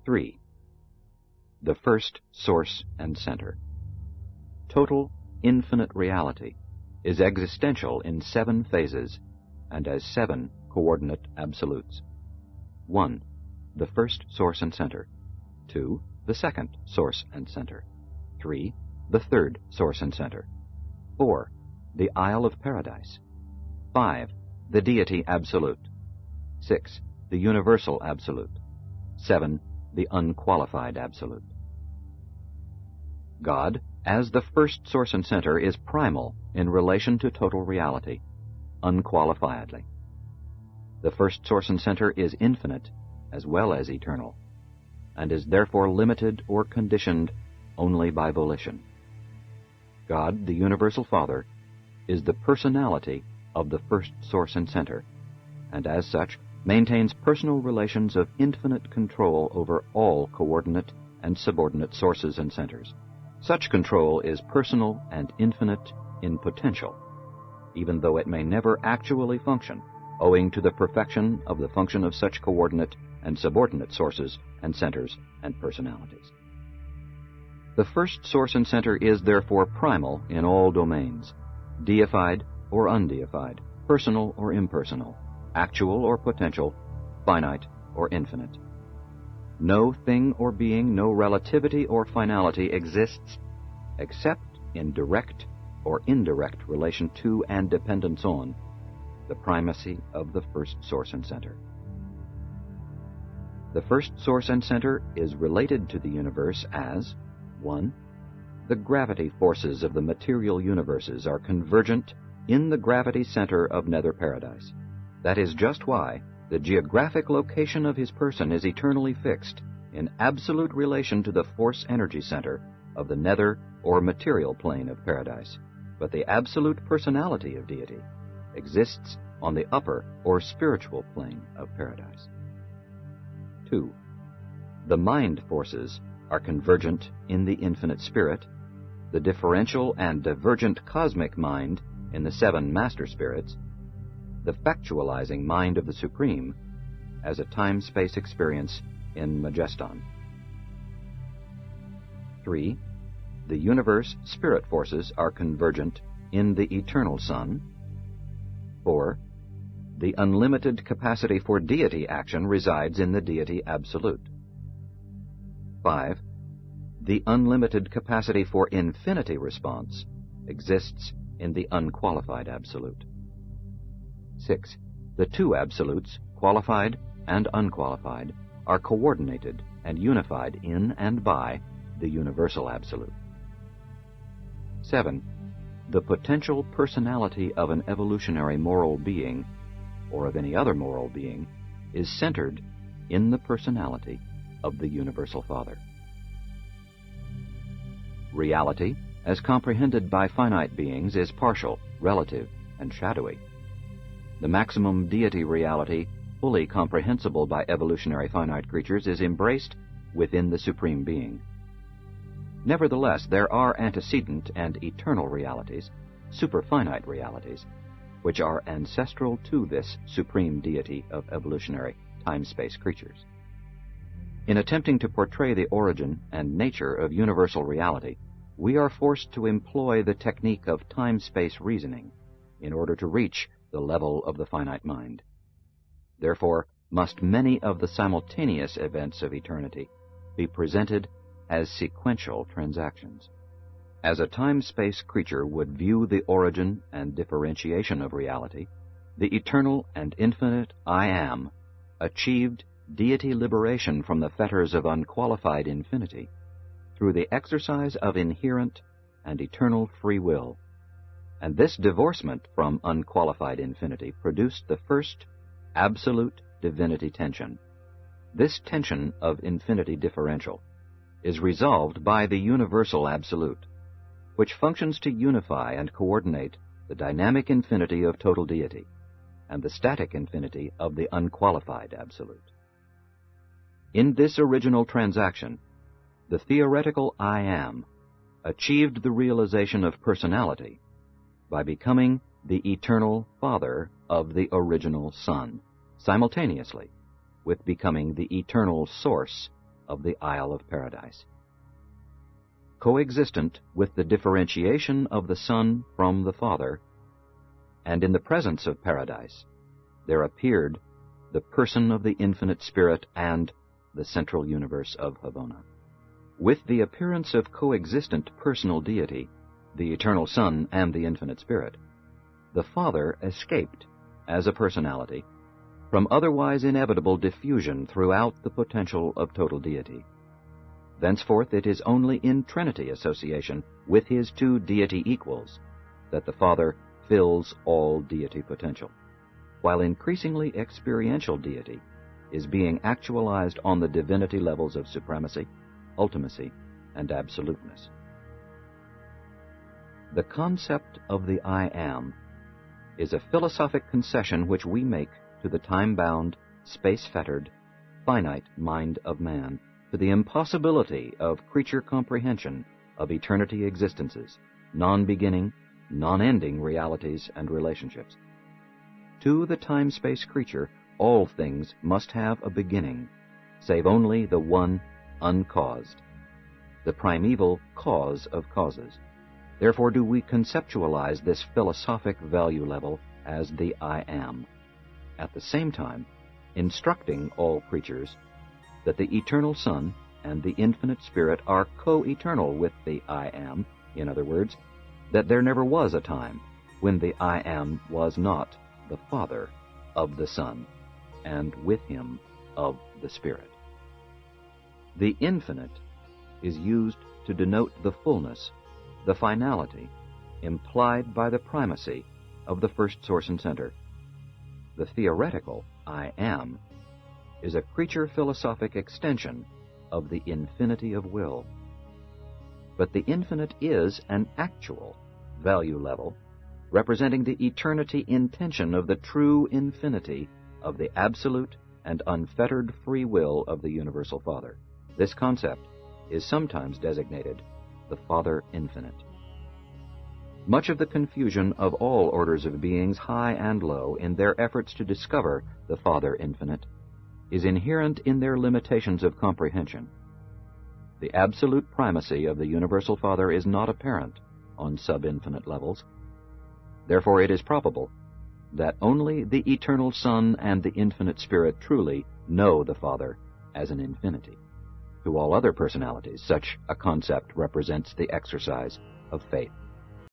3. The first source and center. Total, infinite reality is existential in 7 phases and as 7 coordinate absolutes. 1. The first source and center. 2. The second source and center. 3. The third source and center. 4. The Isle of Paradise. 5. The Deity Absolute. 6. The Universal Absolute. 7. The Unqualified Absolute. God, as the first source and center, is primal in relation to total reality, unqualifiedly. The first source and center is infinite as well as eternal, and is therefore limited or conditioned only by volition. God, the Universal Father, is the personality of the first source and center, and as such maintains personal relations of infinite control over all coordinate and subordinate sources and centers. Such control is personal and infinite in potential, even though it may never actually function, owing to the perfection of the function of such coordinate and subordinate sources and centers and personalities. The first source and center is therefore primal in all domains, deified or undeified, personal or impersonal, actual or potential, finite or infinite. No thing or being, no relativity or finality exists except in direct or indirect relation to and dependence on the primacy of the first source and center. The first source and center is related to the universe as 1. The gravity forces of the material universes are convergent in the gravity center of Nether Paradise. That is just why the geographic location of his person is eternally fixed in absolute relation to the force-energy center of the nether or material plane of paradise, but the absolute personality of deity exists on the upper or spiritual plane of paradise. 2. The mind forces are convergent in the infinite spirit, the differential and divergent cosmic mind in the 7 master spirits, the factualizing mind of the Supreme as a time-space experience in Majeston. 3. The universe spirit forces are convergent in the eternal Sun. 4. The unlimited capacity for deity action resides in the Deity Absolute. 5. The unlimited capacity for infinity response exists in the Unqualified Absolute. 6. The 2 absolutes, qualified and unqualified, are coordinated and unified in and by the Universal Absolute. 7. The potential personality of an evolutionary moral being, or of any other moral being, is centered in the personality of the Universal Father. Reality, as comprehended by finite beings, is partial, relative, and shadowy. The maximum deity reality, fully comprehensible by evolutionary finite creatures, is embraced within the Supreme Being. Nevertheless, there are antecedent and eternal realities, superfinite realities, which are ancestral to this supreme deity of evolutionary time-space creatures. In attempting to portray the origin and nature of universal reality, we are forced to employ the technique of time-space reasoning in order to reach the level of the finite mind. Therefore, must many of the simultaneous events of eternity be presented as sequential transactions. As a time-space creature would view the origin and differentiation of reality, the eternal and infinite I Am achieved deity liberation from the fetters of unqualified infinity through the exercise of inherent and eternal free will, and this divorcement from unqualified infinity produced the first absolute divinity tension. This tension of infinity differential is resolved by the Universal Absolute, which functions to unify and coordinate the dynamic infinity of total deity and the static infinity of the unqualified Absolute. In this original transaction, the theoretical I Am achieved the realization of personality by becoming the eternal Father of the original Son, simultaneously with becoming the eternal source of the Isle of Paradise. Coexistent with the differentiation of the Son from the Father, and in the presence of Paradise, there appeared the person of the infinite Spirit and the central universe of Havona. With the appearance of coexistent personal deity, the eternal Son and the infinite Spirit, the Father escaped, as a personality, from otherwise inevitable diffusion throughout the potential of total deity. Thenceforth it is only in Trinity association with his two deity equals that the Father fills all deity potential, while increasingly experiential deity is being actualized on the divinity levels of supremacy, ultimacy, and absoluteness. The concept of the I Am is a philosophic concession which we make to the time-bound, space-fettered, finite mind of man, to the impossibility of creature comprehension of eternity existences, non-beginning, non-ending realities and relationships. To the time-space creature, all things must have a beginning, save only the one uncaused, the primeval cause of causes. Therefore do we conceptualize this philosophic value level as the I Am, at the same time instructing all creatures that the eternal Son and the infinite Spirit are co-eternal with the I Am, in other words, that there never was a time when the I Am was not the Father of the Son, and with him of the Spirit. The infinite is used to denote the fullness, the finality, implied by the primacy of the first source and center. The theoretical I Am is a creature philosophic extension of the infinity of will. But the infinite is an actual value level representing the eternity intention of the true infinity of the absolute and unfettered free will of the Universal Father. This concept is sometimes designated the Father Infinite. Much of the confusion of all orders of beings, high and low, in their efforts to discover the Father Infinite is inherent in their limitations of comprehension. The absolute primacy of the Universal Father is not apparent on sub-infinite levels. Therefore it is probable that only the eternal Son and the infinite Spirit truly know the Father as an infinity. To all other personalities, such a concept represents the exercise of faith.